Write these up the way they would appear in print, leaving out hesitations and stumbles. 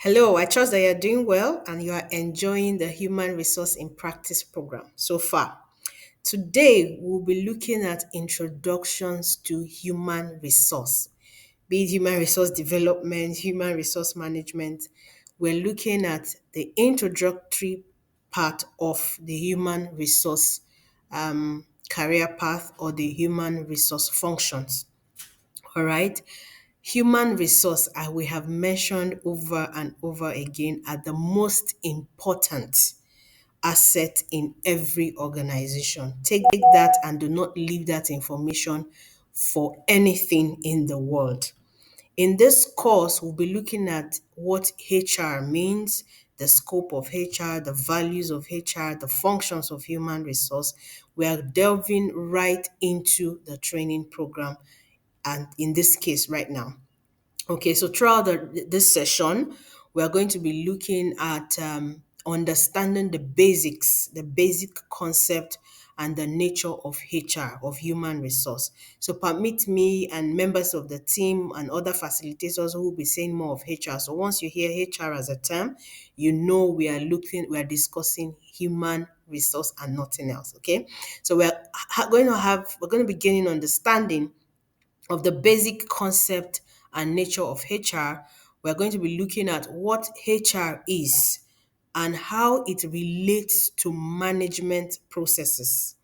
Hello, I trust that you're doing well and you are enjoying the Human Resource in Practice program so far. Today, we'll be looking at introductions to human resource, be it human resource development, human resource management. We're looking at the introductory part of the human resource career path or the human resource functions. All right. Human resource, I we have mentioned over and over again, are the most important asset in every organization. Take that and do not leave that information for anything in the world. In this course, we'll be looking at what HR means, the scope of HR, the values of HR, the functions of human resource. We are delving right into the training program, and in this case, right now. Okay, so throughout this session, we are going to be looking at understanding the basic concept and the nature of HR, of human resource. So permit me and members of the team and other facilitators who will be saying more of HR. So once you hear HR as a term, you know we are discussing human resource and nothing else. Okay, so we're going to be gaining understanding of the basic concept and nature of HR. We're going to be looking at what HR is and how it relates to management processes,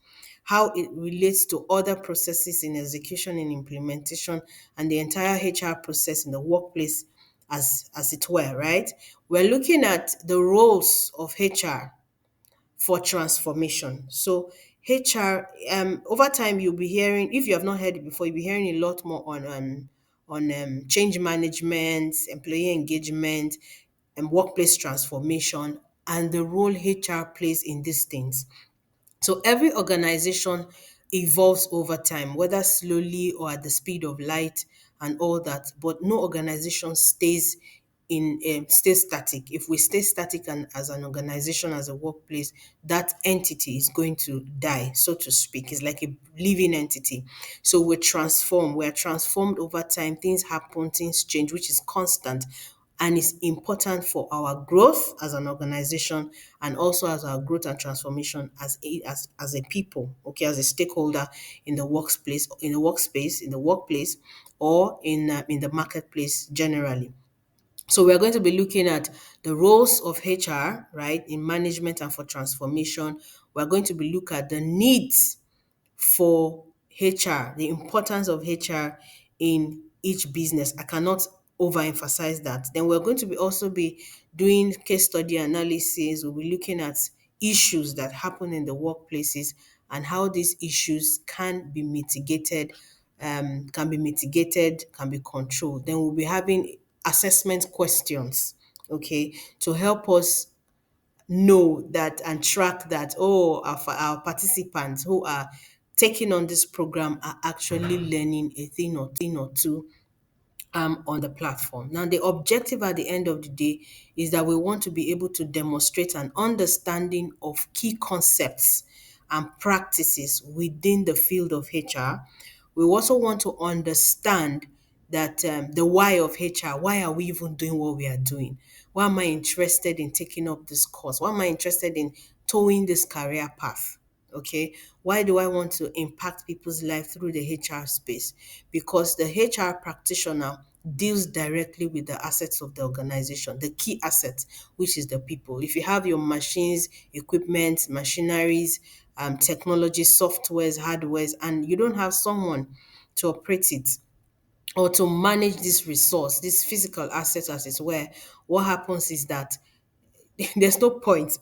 how it relates to other processes in execution and implementation, and the entire HR process in the workplace, as it were, right? We're looking at the roles of HR for transformation. So HR, over time you'll be hearing, if you have not heard it before, you'll be hearing a lot more on change management, employee engagement, and workplace transformation, and the role HR plays in these things. So every organization evolves over time, whether slowly or at the speed of light and all that. But no organization stays static. If we stay static and as an organization, as a workplace, that entity is going to die, so to speak. It's like a living entity. So we transform. We are transformed over time. Things happen, things change, which is constant and is important for our growth as an organization and also as our growth and transformation as a people, okay, as a stakeholder in the in the workplace, or in the marketplace generally. So we're going to be looking at the roles of HR, right, in management and for transformation. We're going to be look at the needs for HR, the importance of HR in each business. I cannot overemphasize that. Then we're going to be also be doing case study analysis. We'll be looking at issues that happen in the workplaces and how these issues can be controlled. Then we'll be having assessment questions, okay, to help us know that and track that, oh, our participants who are taking on this program are actually learning a thing or two on the platform. Now, the objective at the end of the day is that we want to be able to demonstrate an understanding of key concepts and practices within the field of HR. We also want to understand that the why of HR. Why are we even doing what we are doing? Why am I interested in taking up this course? Why am I interested in towing this career path? Okay, why do I want to impact people's life through the HR space? Because the HR practitioner deals directly with the assets of the organization, the key assets, which is the people. If you have your machines, equipment, machineries, technology, softwares, hardwares, and you don't have someone to operate it or to manage this resource, this physical asset as it were, what happens is that there's no point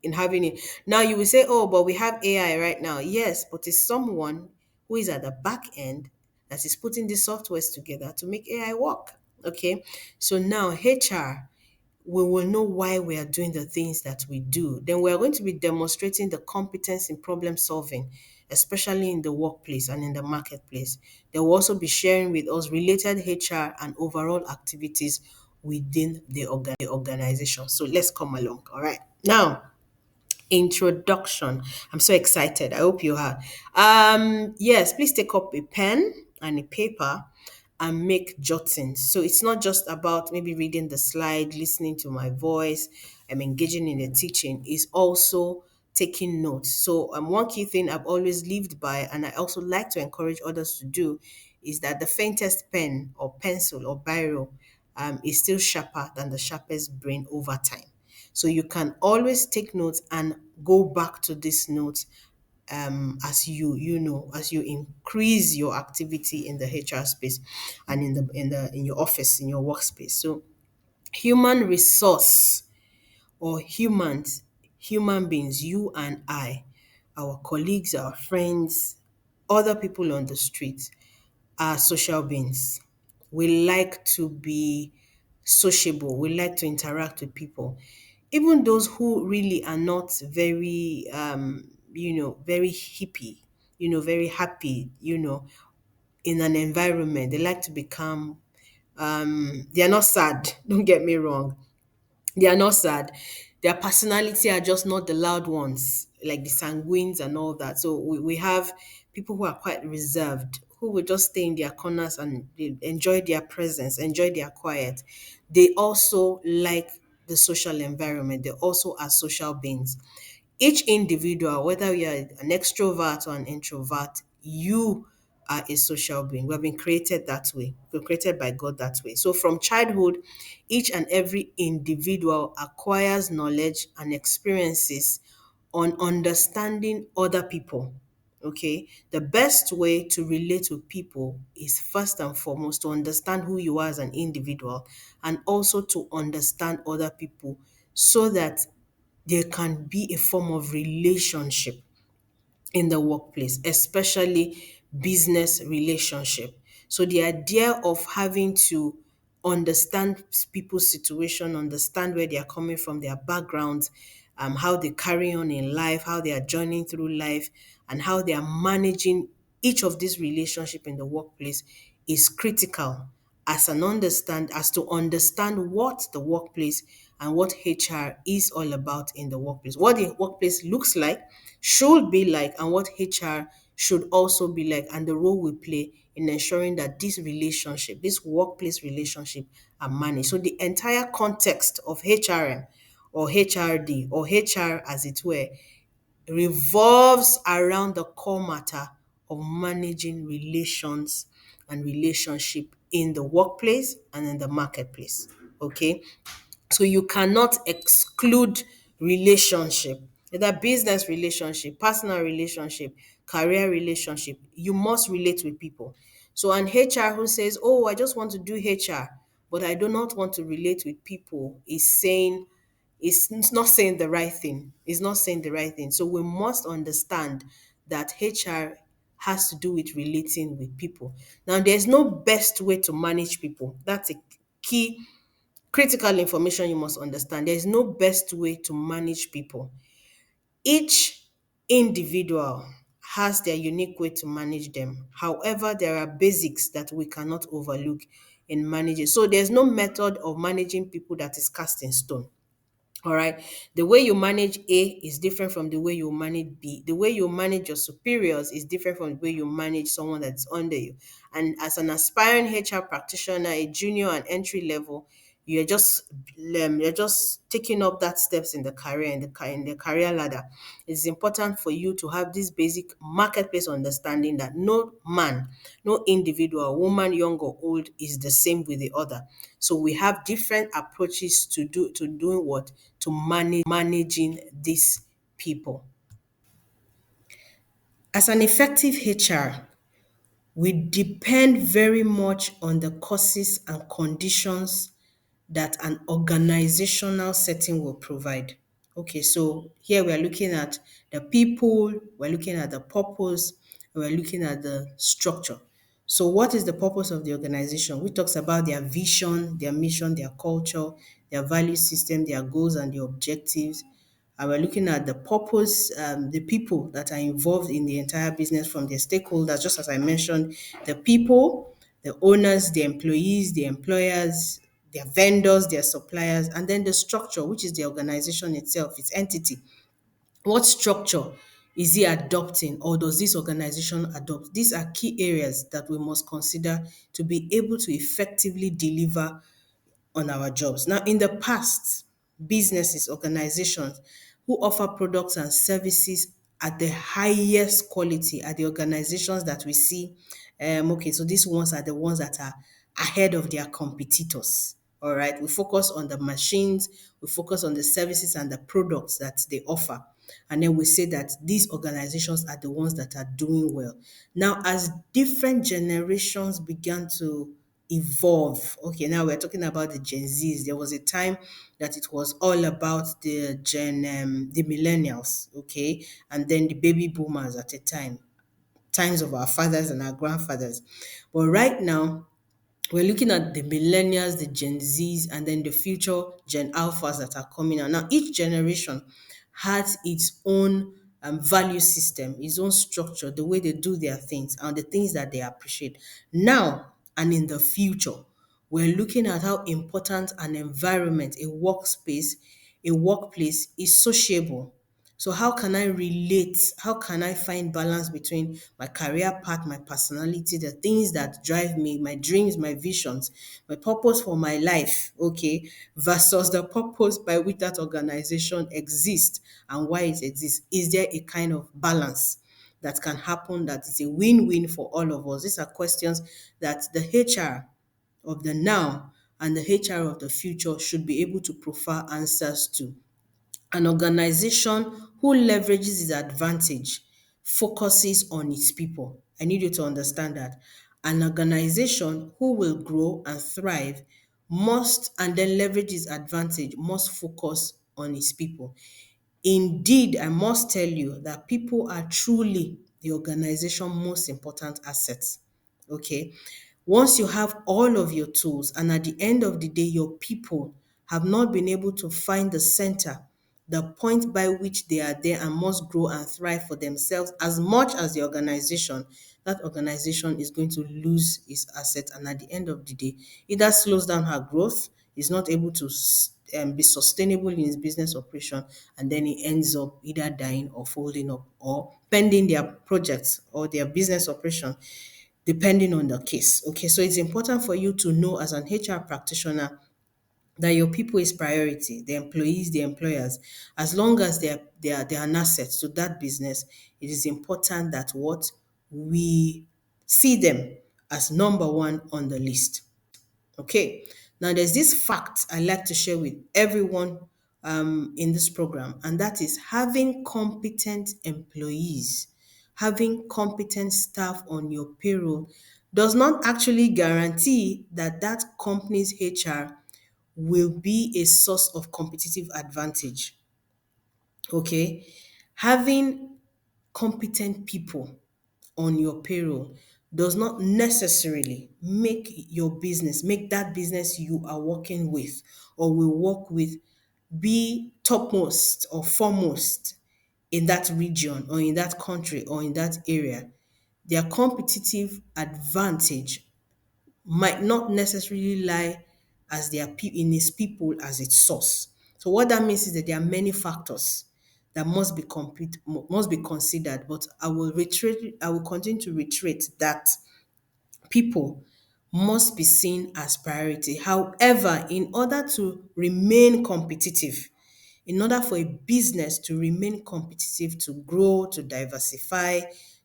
in having it. Now you will say, oh, but we have AI right now. Yes, but it's someone who is at the back end that is putting the softwares together to make AI work. Okay. So now HR, we will know why we are doing the things that we do. Then we are going to be demonstrating the competence in problem solving, especially in the workplace and in the marketplace. They will also be sharing with us related HR and overall activities within the organization. So let's come along. All right. Now, introduction. I'm so excited. I hope you are. Yes, please take up a pen and a paper and make jottings. So it's not just about maybe reading the slide, listening to my voice, I'm engaging in the teaching, it's also taking notes. So one key thing I've always lived by, and I also like to encourage others to do, is that the faintest pen or pencil or biro is still sharper than the sharpest brain over time. So you can always take notes and go back to these notes as as you increase your activity in the HR space and in your office, in your workspace. So human resource or human beings, you and I, our colleagues, our friends, other people on the street are social beings. We like to be sociable. We like to interact with people. Even those who really are not very, very hippie, very happy, in an environment. They like to become, they are not sad. Don't get me wrong. They are not sad. Their personality are just not the loud ones, like the sanguines and all that. So we have people who are quite reserved, who will just stay in their corners and they enjoy their presence, enjoy their quiet. They also like the social environment. They also are social beings. Each individual, whether you are an extrovert or an introvert, you are a social being. We have been created that way. We're created by God that way. So from childhood, each and every individual acquires knowledge and experiences on understanding other people. Okay, the best way to relate with people is first and foremost to understand who you are as an individual and also to understand other people so that there can be a form of relationship in the workplace, especially business relationship. So the idea of having to understand people's situation, understand where they are coming from, their backgrounds, how they carry on in life, how they are journeying through life, and how they are managing each of these relationship in the workplace is critical as to understand what the workplace and what HR is all about in the workplace. What the workplace looks like, should be like, and what HR should also be like, and the role we play in ensuring that this workplace relationship are managed. So the entire context of HRM or HRD or HR as it were revolves around the core matter of managing relations and relationship in the workplace and in the marketplace. Okay. So you cannot exclude relationship, either business relationship, personal relationship, career relationship. You must relate with people. So an HR who says, "Oh, I just want to do HR, but I do not want to relate with people," is not saying the right thing. Is not saying the right thing. So we must understand that HR has to do with relating with people. Now, there's no best way to manage people. That's a key critical information you must understand. There is no best way to manage people. Each individual has their unique way to manage them. However, there are basics that we cannot overlook in managing. So there's no method of managing people that is cast in stone. All right. The way you manage A is different from the way you manage B. The way you manage your superiors is different from the way you manage someone that's under you. And as an aspiring HR practitioner, a junior and entry level, you're just taking up that steps in the career in the career ladder. It's important for you to have this basic marketplace understanding that no man, no individual, woman, young or old, is the same with the other. So we have different approaches to doing what? To managing these people. As an effective HR, we depend very much on the causes and conditions that an organizational setting will provide. Okay, so here we are looking at the people, we're looking at the purpose, we're looking at the structure. So, what is the purpose of the organization? We talks about their vision, their mission, their culture, their value system, their goals and their objectives. And we're looking at the purpose, the people that are involved in the entire business from their stakeholders, just as I mentioned, the people, the owners, the employees, the employers, their vendors, their suppliers, and then the structure, which is the organization itself, its entity. What structure Is he adopting, or does this organization adopt? These are key areas that we must consider to be able to effectively deliver on our jobs. Now, in the past, businesses, organizations who offer products and services at the highest quality are the organizations that we see. Okay, so these ones are the ones that are ahead of their competitors. All right, we focus on the machines, we focus on the services and the products that they offer. And then we say that these organizations are the ones that are doing well. Now, as different generations began to evolve. Okay, now we're talking about the Gen Zs. There was a time that it was all about the millennials, okay, and then the baby boomers at a time, times of our fathers and our grandfathers. But right now, we're looking at the millennials, the Gen Zs, and then the future Gen Alphas that are coming out. Now, each generation has its own value system, its own structure, the way they do their things, and the things that they appreciate. Now and in the future, we're looking at how important an environment, a workspace, a workplace is sociable. So how can I relate? How can I find balance between my career path, my personality, the things that drive me, my dreams, my visions, my purpose for my life, okay, versus the purpose by which that organization exists and why it exists? Is there a kind of balance that can happen that is a win-win for all of us? These are questions that the HR of the now and the HR of the future should be able to provide answers to. An organization who leverages its advantage focuses on its people. I need you to understand that. An organization who will grow and thrive must, and then leverage its advantage, must focus on its people. Indeed, I must tell you that people are truly the organization most important assets. Okay. Once you have all of your tools, and at the end of the day, your people have not been able to find the center, the point by which they are there and must grow and thrive for themselves as much as the organization, that organization is going to lose its asset. And at the end of the day, either slows down her growth, is not able to be sustainable in its business operation, and then it ends up either dying or folding up or pending their projects or their business operation, depending on the case. Okay, so it's important for you to know as an HR practitioner that your people is priority, the employees, the employers. As long as they're an asset to that business, it is important that what we see them as number one on the list. Okay, now there's this fact I like to share with everyone in this program, and that is having competent employees, having competent staff on your payroll does not actually guarantee that that company's HR will be a source of competitive advantage. Okay, having competent people on your payroll does not necessarily make your business, make that business you are working with or will work with, be topmost or foremost in that region or in that country or in that area. Their competitive advantage might not necessarily lie as in its people as its source. So what that means is that there are many factors that must be considered. But I will continue to reiterate that people must be seen as priority. However, in order to remain competitive, in order for a business to remain competitive, to grow, to diversify,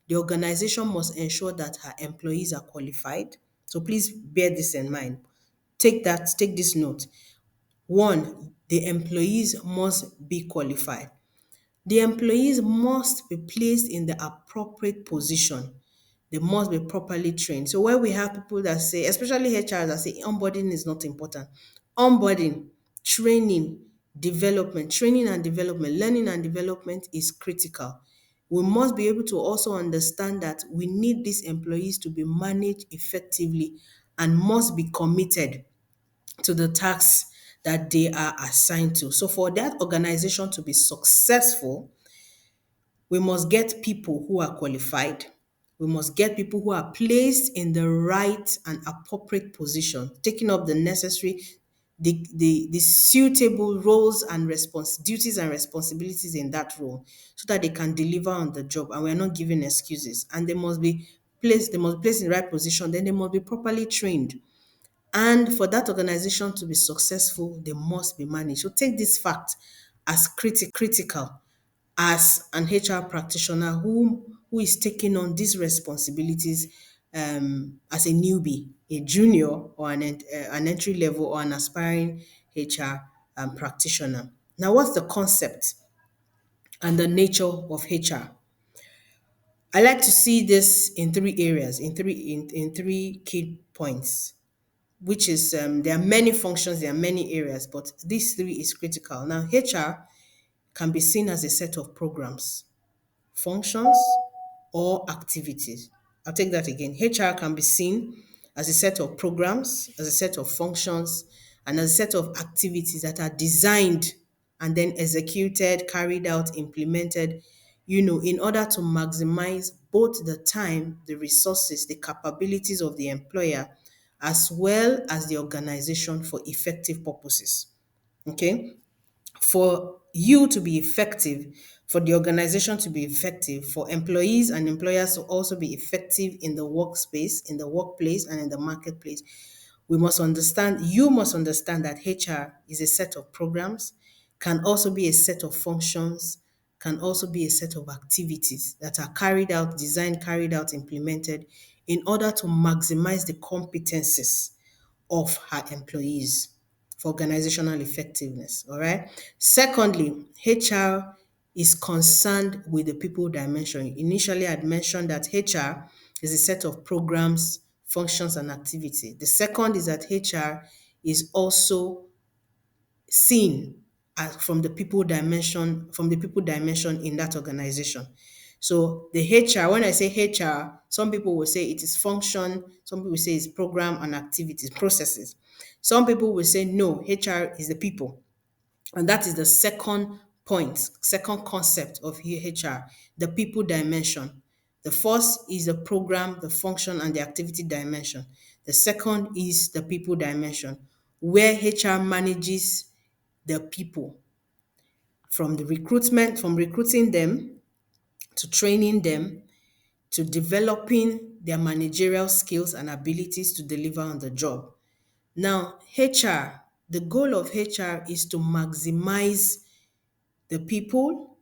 the organization must ensure that her employees are qualified. So please bear this in mind. Take this note. One, the employees must be qualified. The employees must be placed in the appropriate position. They must be properly trained. So when we have people that say, especially HRs that say onboarding is not important, onboarding, training, training and development, learning and development is critical. We must be able to also understand that we need these employees to be managed effectively and must be committed to the tasks that they are assigned to. So for that organization to be successful, we must get people who are qualified. We must get people who are placed in the right and appropriate position, taking up the necessary the suitable roles and duties and responsibilities in that role so that they can deliver on the job and we're not giving excuses. And they must be placed in the right position, then they must be properly trained. And for that organization to be successful, they must be managed. So take this fact as critical as an HR practitioner who is taking on these responsibilities as a newbie, a junior, or an entry level or an aspiring HR practitioner. Now, what's the concept and the nature of HR? I like to see this in three areas, in three key points, which is there are many functions, there are many areas, but these three is critical. Now, HR can be seen as a set of programs, functions, or activities. I'll take that again. HR can be seen as a set of programs, as a set of functions, and as a set of activities that are designed and then executed, carried out, implemented, in order to maximize both the time, the resources, the capabilities of the employer, as well as the organization for effective purposes. Okay? For you to be effective, for the organization to be effective, for employees and employers to also be effective in the workspace, in the workplace, and in the marketplace, you must understand that HR is a set of programs, can also be a set of functions, can also be a set of activities that are carried out, designed, carried out, implemented in order to maximize the competencies of her employees for organizational effectiveness. All right. Secondly, HR is concerned with the people dimension. Initially, I'd mentioned that HR is a set of programs, functions, and activity. The second is that HR is also seen as from the people dimension in that organization. So the HR, when I say HR, some people will say it is function, some people will say it's program and activities, processes. Some people will say no, HR is the people. And that is the second point, second concept of HR, the people dimension. The first is the program, the function, and the activity dimension. The second is the people dimension, where HR manages the people from recruiting them to training them to developing their managerial skills and abilities to deliver on the job. Now, the goal of HR is to maximize the people,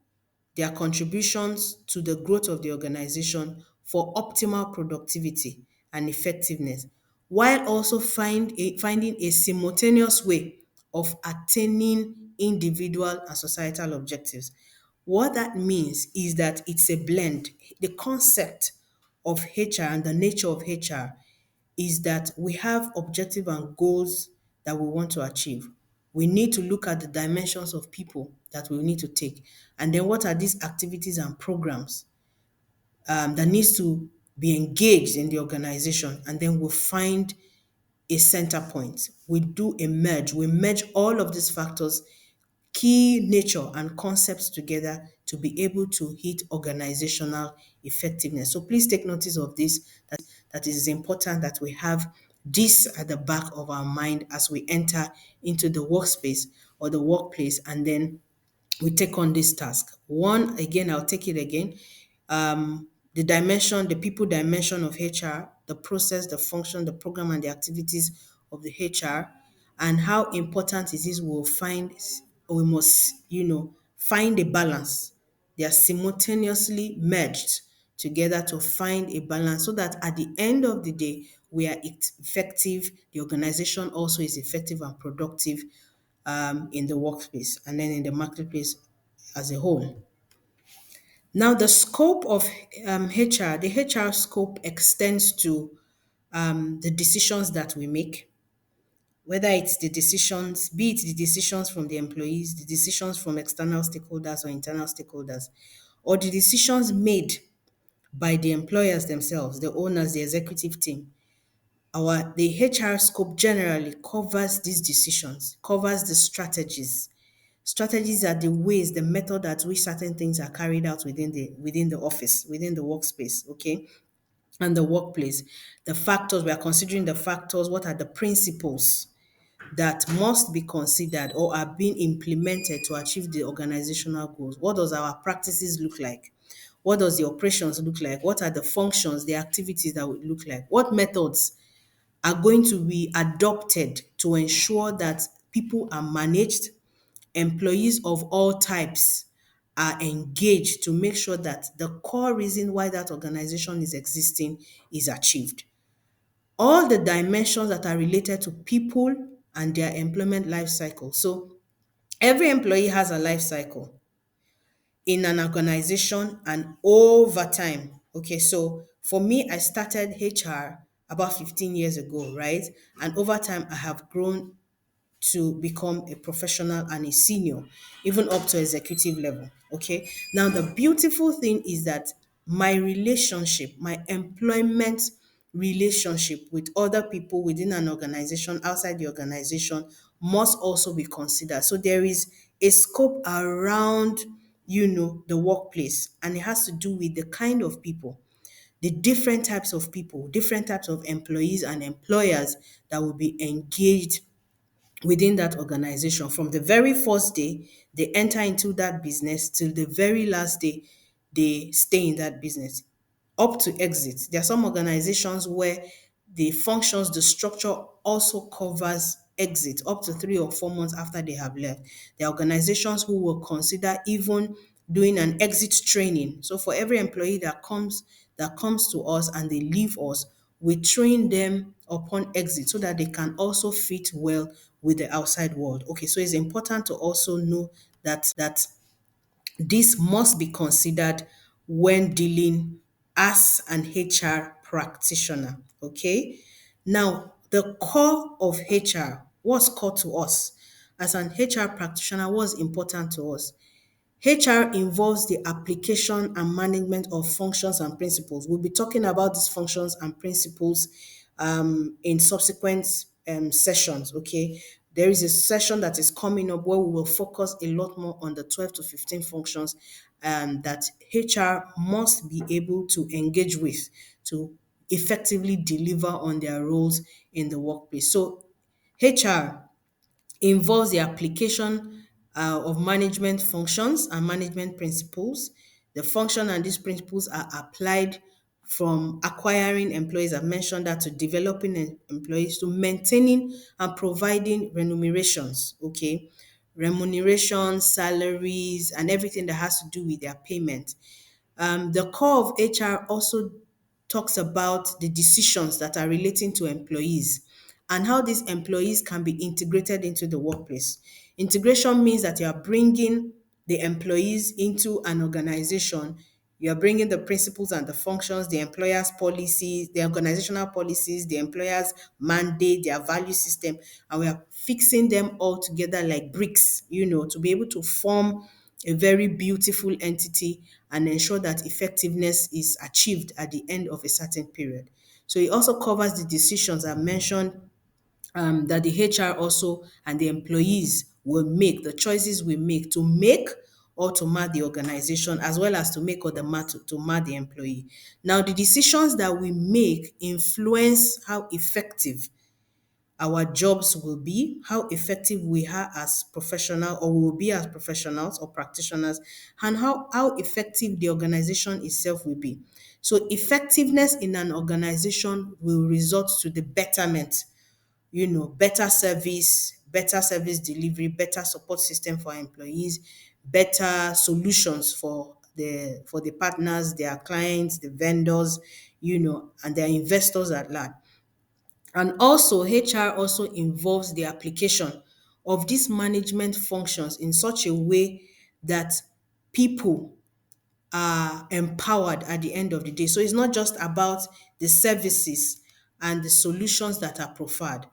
their contributions to the growth of the organization for optimal productivity and effectiveness, while also finding a simultaneous way of attaining individual and societal objectives. What that means is that it's a blend. The concept of HR and the nature of HR is that we have objective and goals that we want to achieve. We need to look at the dimensions of people that we need to take. And then what are these activities and programs that needs to be engaged in the organization? And then we'll find a center point. We do a merge. We merge all of these factors, key nature and concepts together to be able to hit organizational effectiveness. So please take notice of this, that it is important that we have this at the back of our mind as we enter into the workspace or the workplace, and then we take on this task. One, again, I'll take it again. The people dimension of HR, the process, the function, the program, and the activities of the HR, and how important it is we must, find a balance. They are simultaneously merged together to find a balance so that at the end of the day, we are effective, the organization also is effective and productive in the workplace and then in the marketplace as a whole. Now, the scope of the HR scope extends to the decisions that we make, whether it's be it the decisions from the employees, the decisions from external stakeholders or internal stakeholders, or the decisions made by the employers themselves, the owners, the executive team. The HR scope generally covers these decisions, covers the strategies. Strategies are the ways, the method at which certain things are carried out within the office, within the workspace, okay, and the workplace. The factors, we are considering the factors, what are the principles that must be considered or are being implemented to achieve the organizational goals. What does our practices look like? What does the operations look like? What are the functions, the activities that would look like? What methods are going to be adopted to ensure that people are managed, employees of all types are engaged to make sure that the core reason why that organization is existing is achieved. All the dimensions that are related to people and their employment life cycle. So every employee has a life cycle in an organization and over time. Okay, so for me, I started HR about 15 years ago, right? And over time, I have grown to become a professional and a senior, even up to executive level. Okay. Now, the beautiful thing is that my relationship, my employment relationship with other people within an organization, outside the organization, must also be considered. So there is a scope around, the workplace, and it has to do with the kind of people, the different types of people, different types of employees and employers that will be engaged within that organization. From the very first day they enter into that business till the very last day they stay in that business, up to exit. There are some organizations where the functions, the structure also covers exit up to 3 or 4 months after they have left. There are organizations who will consider even doing an exit training. So for every employee that comes to us and they leave us, we train them upon exit so that they can also fit well with the outside world. Okay, so it's important to also know that this must be considered when dealing as an HR practitioner. Okay. Now, the core of HR, what's core to us? As an HR practitioner, what's important to us? HR involves the application and management of functions and principles. We'll be talking about these functions and principles in subsequent sessions. Okay, there is a session that is coming up where we will focus a lot more on the 12 to 15 functions that HR must be able to engage with to effectively deliver on their roles in the workplace. So, HR involves the application of management functions and management principles. The function and these principles are applied from acquiring employees, I've mentioned that, to developing employees, to maintaining and providing remunerations, okay? Remunerations, salaries, and everything that has to do with their payment. The core of HR also talks about the decisions that are relating to employees and how these employees can be integrated into the workplace. Integration means that you are bringing the employees into an organization. You are bringing the principles and the functions, the employer's policies, the organizational policies, the employer's mandate, their value system, and we are fixing them all together like bricks, to be able to form a very beautiful entity and ensure that effectiveness is achieved at the end of a certain period. So it also covers the decisions I mentioned, that the HR also and the employees will make, the choices we make or to mar the organization, as well as to make or to mar the employee. Now, the decisions that we make influence how effective our jobs will be, how effective we are as professional or will be as professionals or practitioners, and how effective the organization itself will be. So effectiveness in an organization will result to the betterment, better service delivery, better support system for our employees, better solutions for the partners, their clients, the vendors, and their investors at large. And also, HR also involves the application of these management functions in such a way that people are empowered at the end of the day. So it's not just about the services and the solutions that are provided,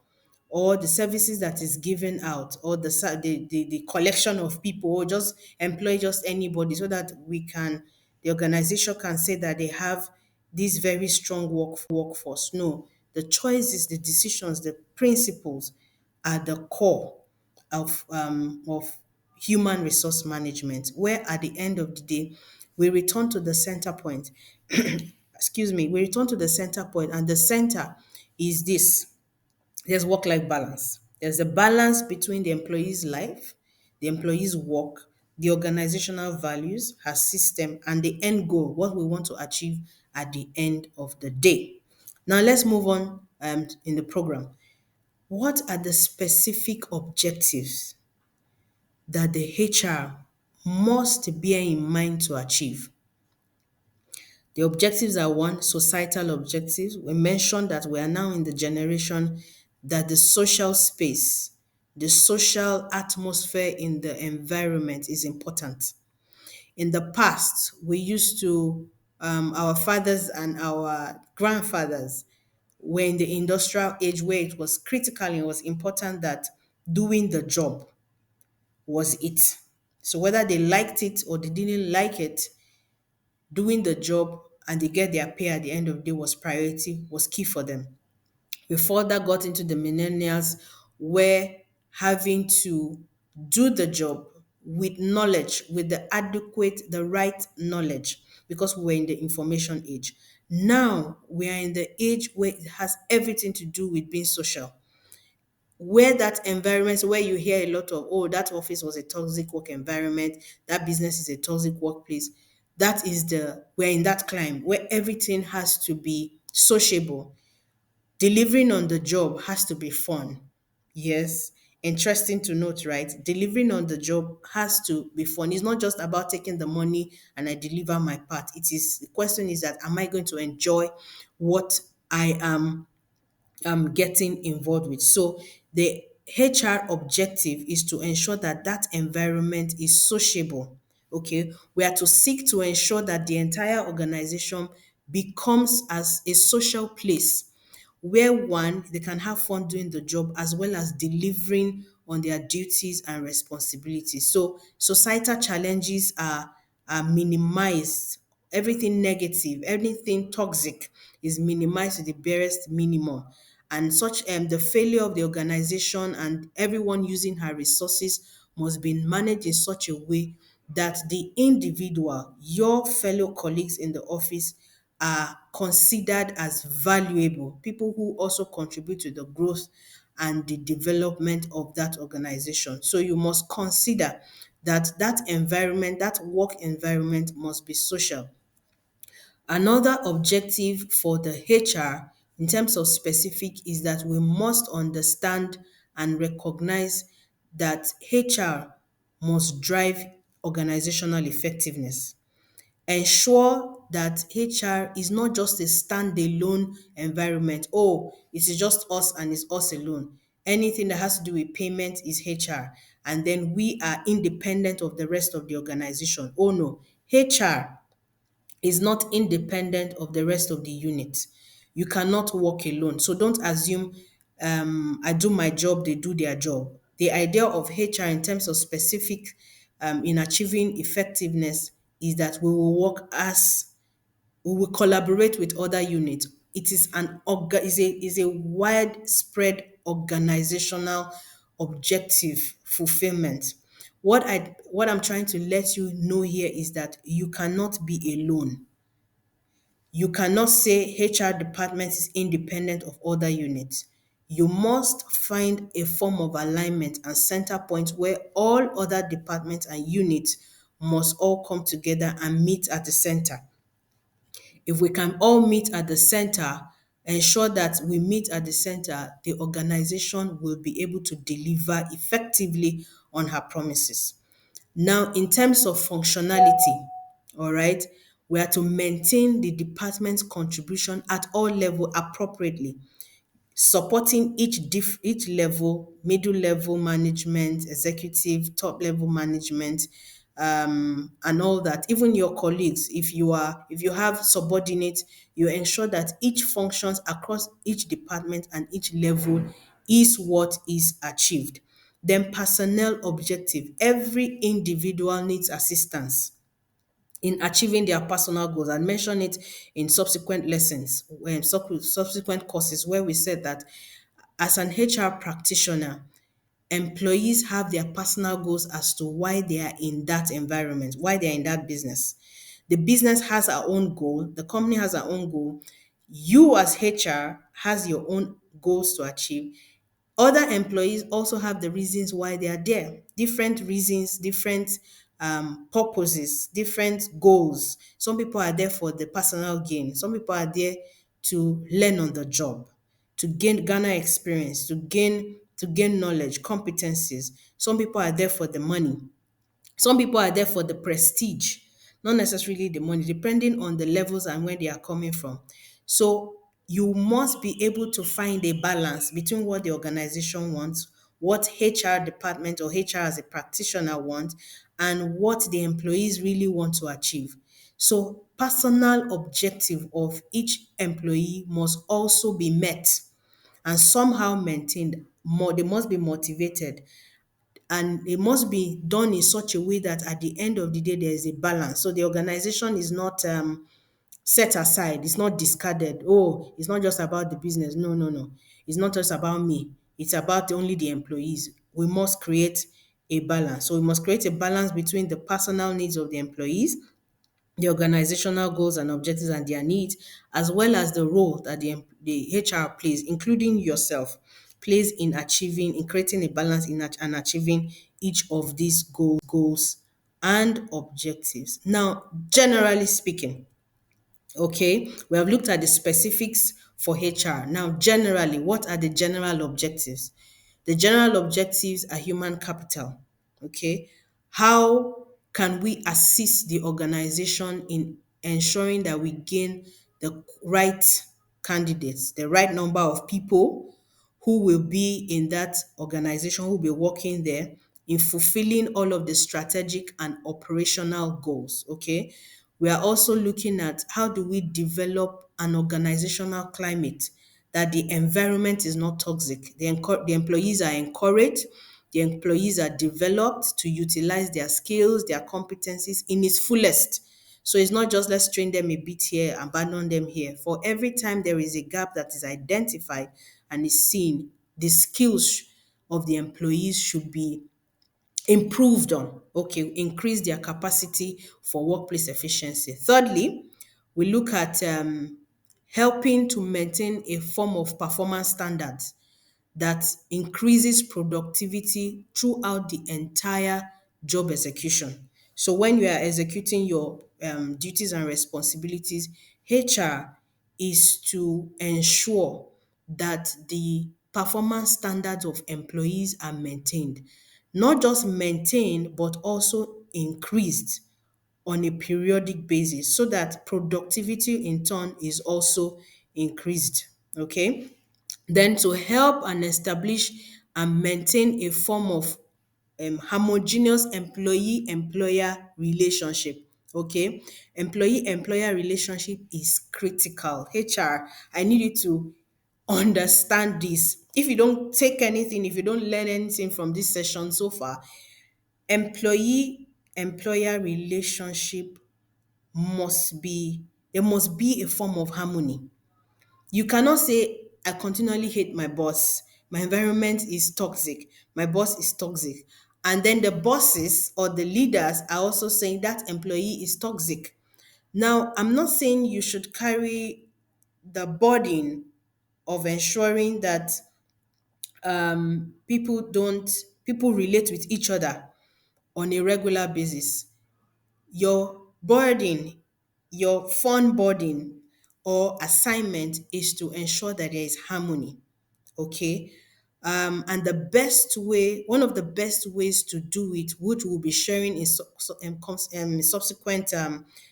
or the services that is given out, or the collection of people, or just employ just anybody, so that the organization can say that they have this very strong workforce. No, the choices, the decisions, the principles are the core of human resource management, where at the end of the day, we return to the center point. Excuse me, we return to the center point, and the center is this: there's work life balance. There's a balance between the employee's life, the employee's work, the organizational values, her system, and the end goal, what we want to achieve at the end of the day. Now, let's move on in the program. What are the specific objectives that the HR must bear in mind to achieve? The objectives are one, societal objectives. We mentioned that we are now in the generation that the social space, the social atmosphere in the environment is important. In the past, we used to, our fathers and our grandfathers were in the industrial age where it was critical and it was important that doing the job was it. So whether they liked it or they didn't like it, doing the job and they get their pay at the end of the day was priority, was key for them. We further got into the millennials where having to do the job with knowledge, with the right knowledge, because we were in the information age. Now we are in the age where it has everything to do with being social, where that environment where you hear a lot of, oh, that office was a toxic work environment, that business is a toxic workplace. That is we're in that climb where everything has to be sociable. Delivering on the job has to be fun. Yes, interesting to note, right? Delivering on the job has to be fun. It's not just about taking the money and I deliver my part. The question is that, am I going to enjoy what I am getting involved with? So the HR objective is to ensure that that environment is sociable. Okay, we are to seek to ensure that the entire organization becomes as a social place where one, they can have fun doing the job as well as delivering on their duties and responsibilities. So societal challenges are minimized. Everything negative, everything toxic is minimized to the barest minimum. And such the failure of the organization and everyone using her resources must be managed in such a way that the individual, your fellow colleagues in the office, are considered as valuable, people who also contribute to the growth and the development of that organization. So you must consider that that environment, that work environment must be social. Another objective for the HR in terms of specific is that we must understand and recognize that HR must drive organizational effectiveness. Ensure that HR is not just a standalone environment. Oh, it is just us and it's us alone. Anything that has to do with payment is HR. And then we are independent of the rest of the organization. Oh no, HR is not independent of the rest of the unit. You cannot work alone. So don't assume I do my job, they do their job. The idea of HR in terms of specific in achieving effectiveness is that we will collaborate with other units. It is is a widespread organizational objective fulfillment. What I'm trying to let you know here is that you cannot be alone. You cannot say HR department is independent of other units. You must find a form of alignment and center point where all other departments and units must all come together and meet at the center. If we can all meet at the center, ensure that we meet at the center, the organization will be able to deliver effectively on her promises. Now, in terms of functionality, all right, we are to maintain the department's contribution at all level appropriately, supporting each level, middle level management, executive, top level management, and all that. Even your colleagues, if you have subordinates, you ensure that each functions across each department and each level is what is achieved. Then personnel objective. Every individual needs assistance in achieving their personal goals. I mentioned it in subsequent lessons, subsequent courses, where we said that as an HR practitioner, employees have their personal goals as to why they are in that environment, why they are in that business. The business has our own goal, the company has our own goal. You as HR has your own goals to achieve. Other employees also have the reasons why they are there, different reasons, different purposes, different goals. Some people are there for the personal gain, some people are there to learn on the job, to gain garner experience, to gain knowledge, competencies. Some people are there for the money. Some people are there for the prestige, not necessarily the money, depending on the levels and where they are coming from. So you must be able to find a balance between what the organization wants, what HR department or HR as a practitioner wants, and what the employees really want to achieve. So personal objective of each employee must also be met and somehow maintained. More, they must be motivated, and it must be done in such a way that at the end of the day there is a balance. So the organization is not set aside, it's not discarded. Oh, it's not just about the business. No, no, no. It's not just about me. It's about only the employees. We must create a balance. So we must create a balance between the personal needs of the employees, the organizational goals and objectives and their needs, as well as the role that the HR plays, including yourself, plays in creating a balance and achieving each of these goals and objectives. Now, generally speaking, okay, we have looked at the specifics for HR. Now, generally, what are the general objectives? The general objectives are human capital. Okay, how can we assist the organization in ensuring that we gain the right candidates, the right number of people who will be in that organization, who will be working there in fulfilling all of the strategic and operational goals. Okay. We are also looking at how do we develop an organizational climate that the environment is not toxic. The employees are encouraged, the employees are developed to utilize their skills, their competencies in its fullest. So it's not just let's train them a bit here, abandon them here. For every time there is a gap that is identified and is seen, the skills of the employees should be improved on. Okay, increase their capacity for workplace efficiency. Thirdly, we look at helping to maintain a form of performance standards that increases productivity throughout the entire job execution. So when you are executing your duties and responsibilities, HR is to ensure that the performance standards of employees are maintained. Not just maintained, but also increased on a periodic basis so that productivity in turn is also increased. Okay. Then to help and establish and maintain a form of homogeneous employee-employer relationship. Okay, employee-employer relationship is critical. HR, I need you to understand this. If you don't take anything, if you don't learn anything from this session so far, employee-employer relationship there must be a form of harmony. You cannot say, I continually hate my boss, my environment is toxic, my boss is toxic. And then the bosses or the leaders are also saying that employee is toxic. Now, I'm not saying you should carry the burden of ensuring that people relate with each other on a regular basis. Your burden, your fun burden or assignment is to ensure that there is harmony. Okay. And one of the best ways to do it, which we'll be sharing in subsequent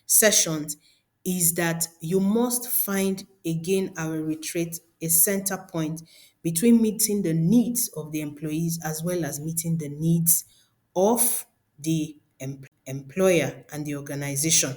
sessions, is that you must find, again, I will reiterate, a center point between meeting the needs of the employees as well as meeting the needs of the employer and the organization.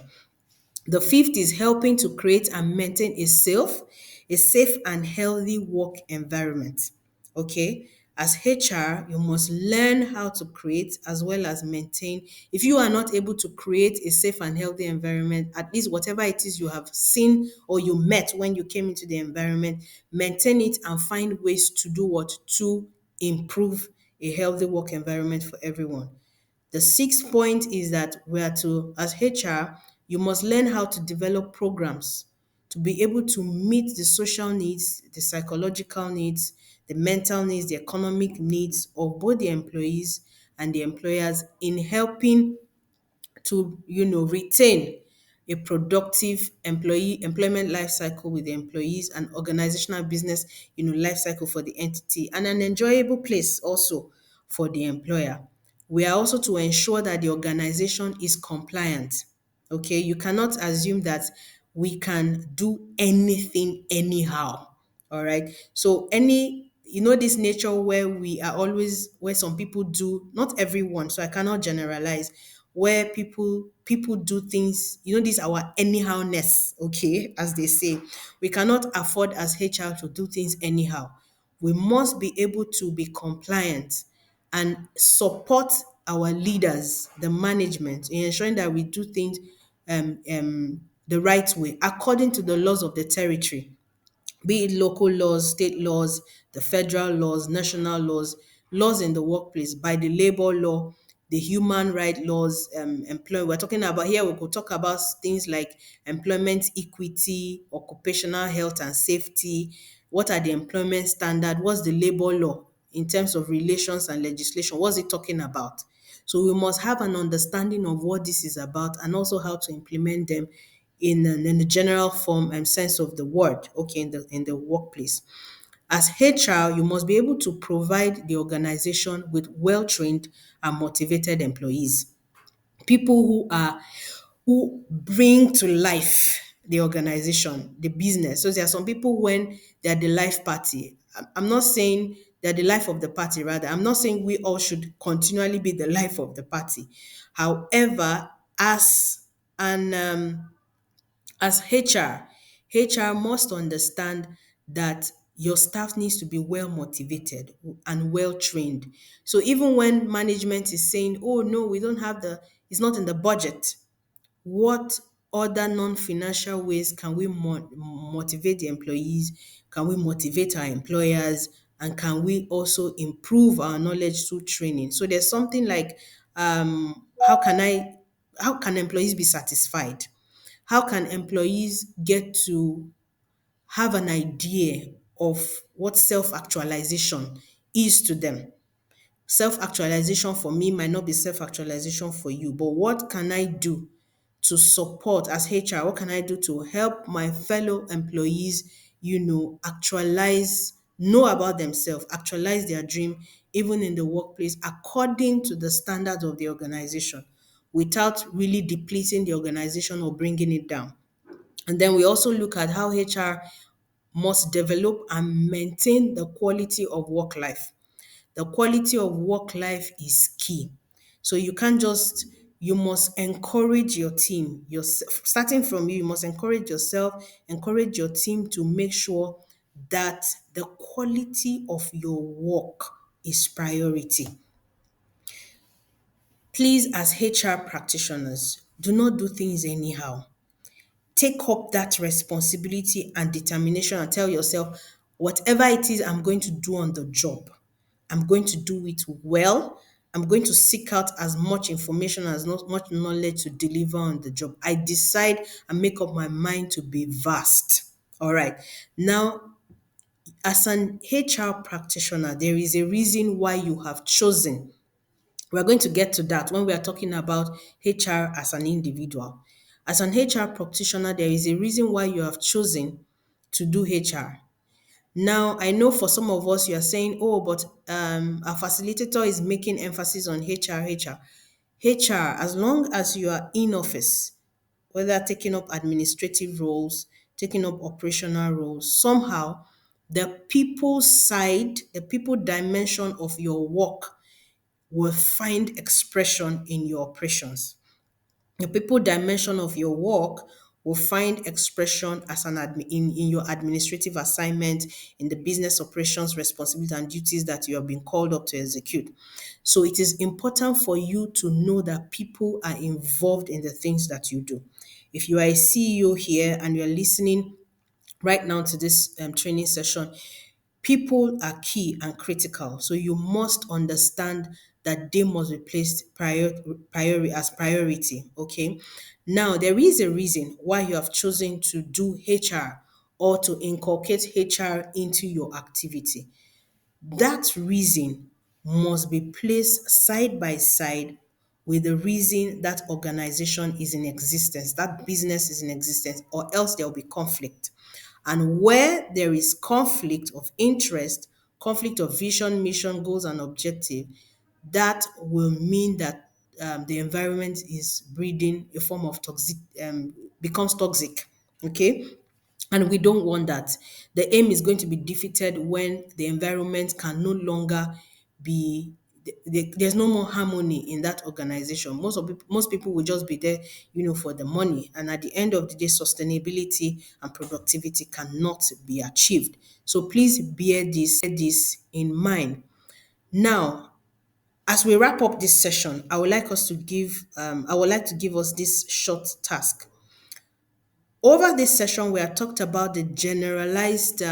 The fifth is helping to create and maintain a safe and healthy work environment. Okay. As HR, you must learn how to create as well as maintain. If you are not able to create a safe and healthy environment, at least whatever it is you have seen or you met when you came into the environment, maintain it and find ways to do what? To improve a healthy work environment for everyone. The sixth point is that as HR, you must learn how to develop programs to be able to meet the social needs, the psychological needs, the mental needs, the economic needs of both the employees and the employers in helping to retain a productive employment life cycle with the employees, and organizational business life cycle for the entity, and an enjoyable place also for the employer. We are also to ensure that the organization is compliant. Okay, you cannot assume that we can do anything anyhow. All right. So this nature where we are always, where some people do, not everyone, so I cannot generalize, where people do things, this our anyhowness, okay, as they say. We cannot afford as HR to do things anyhow. We must be able to be compliant and support our leaders, the management, in ensuring that we do things the right way according to the laws of the territory, be it local laws, state laws, the federal laws, national laws, laws in the workplace, by the labor law, the human right laws, we're talking about here, we could talk about things like employment equity, occupational health and safety. What are the employment standard? What's the labor law in terms of relations and legislation? What's it talking about? So we must have an understanding of what this is about and also how to implement them in the general form and sense of the word, okay, in the workplace. As HR, you must be able to provide the organization with well-trained and motivated employees, people who bring to life the organization, the business. So there are some people when they're the life party. I'm not saying they're the life of the party, rather. I'm not saying we all should continually be the life of the party. However, an as HR must understand that your staff needs to be well motivated and well trained. So even when management is saying, oh no, we don't have it's not in the budget, what other non-financial ways can we motivate the employees? Can we motivate our employers? And can we also improve our knowledge through training? So there's something like, how can employees be satisfied? How can employees get to have an idea of what self-actualization is to them? Self-actualization for me might not be self-actualization for you, but what can I do to support as HR? What can I do to help my fellow employees, know about themselves, actualize their dream, even in the workplace, according to the standards of the organization, without really depleting the organization or bringing it down? And then we also look at how HR must develop and maintain the quality of work life. The quality of work life is key. So you must encourage your team, starting from you must encourage yourself, encourage your team to make sure that the quality of your work is priority. Please, as HR practitioners, do not do things anyhow. Take up that responsibility and determination and tell yourself, whatever it is I'm going to do on the job, I'm going to do it well. I'm going to seek out as much information, as much knowledge to deliver on the job. I decide and make up my mind to be vast. All right. Now, as an HR practitioner, there is a reason why you have chosen. We're going to get to that when we are talking about HR as an individual. As an HR practitioner, there is a reason why you have chosen to do HR. Now, I know for some of us, you are saying, oh, but our facilitator is making emphasis on HR. HR, as long as you are in office, whether taking up administrative roles, taking up operational roles, somehow the people side, the people dimension of your work will find expression in your operations. The people dimension of your work will find expression as in your administrative assignment, in the business operations responsibilities and duties that you have been called up to execute. So it is important for you to know that people are involved in the things that you do. If you are a CEO here and you're listening right now to this training session, people are key and critical. So you must understand that they must be placed as priority. Okay. Now, there is a reason why you have chosen to do HR or to inculcate HR into your activity. That reason must be placed side by side with the reason that organization is in existence, that business is in existence, or else there will be conflict. And where there is conflict of interest, conflict of vision, mission, goals, and objective, that will mean that the environment is breeding a form of toxic, becomes toxic. Okay, and we don't want that. The aim is going to be defeated when the environment can no longer be there's no more harmony in that organization. Most people will just be there, for the money. And at the end of the day, sustainability and productivity cannot be achieved. So please bear this in mind. Now, as we wrap up this session, I would like to give us this short task. Over this session, we have talked about the generalized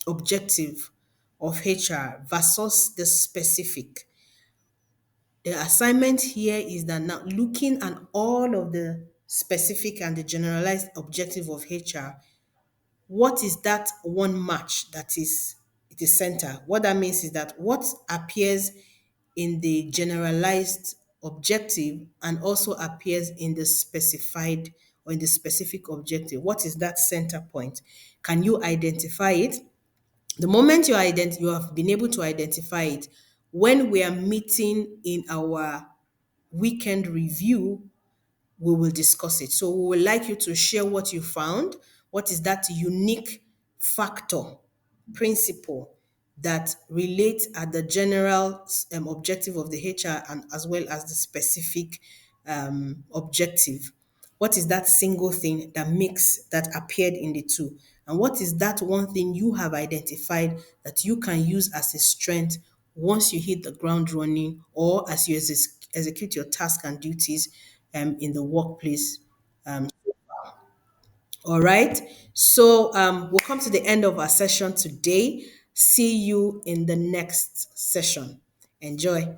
objective of HR versus the specific. The assignment here is that now looking at all of the specific and the generalized objective of HR, what is that one match that is the center? What that means is that what appears in the generalized objective and also appears in the specified or in the specific objective. What is that center point? Can you identify it? The moment you have been able to identify it, when we are meeting in our weekend review, we will discuss it. So we would like you to share what you found. What is that unique factor, principle that relates at the general objective of the HR and as well as the specific objective? What is that single thing that appeared in the two? And what is that one thing you have identified that you can use as a strength once you hit the ground running or as you execute your tasks and duties in the workplace? All right. So we'll come to the end of our session today. See you in the next session. Enjoy.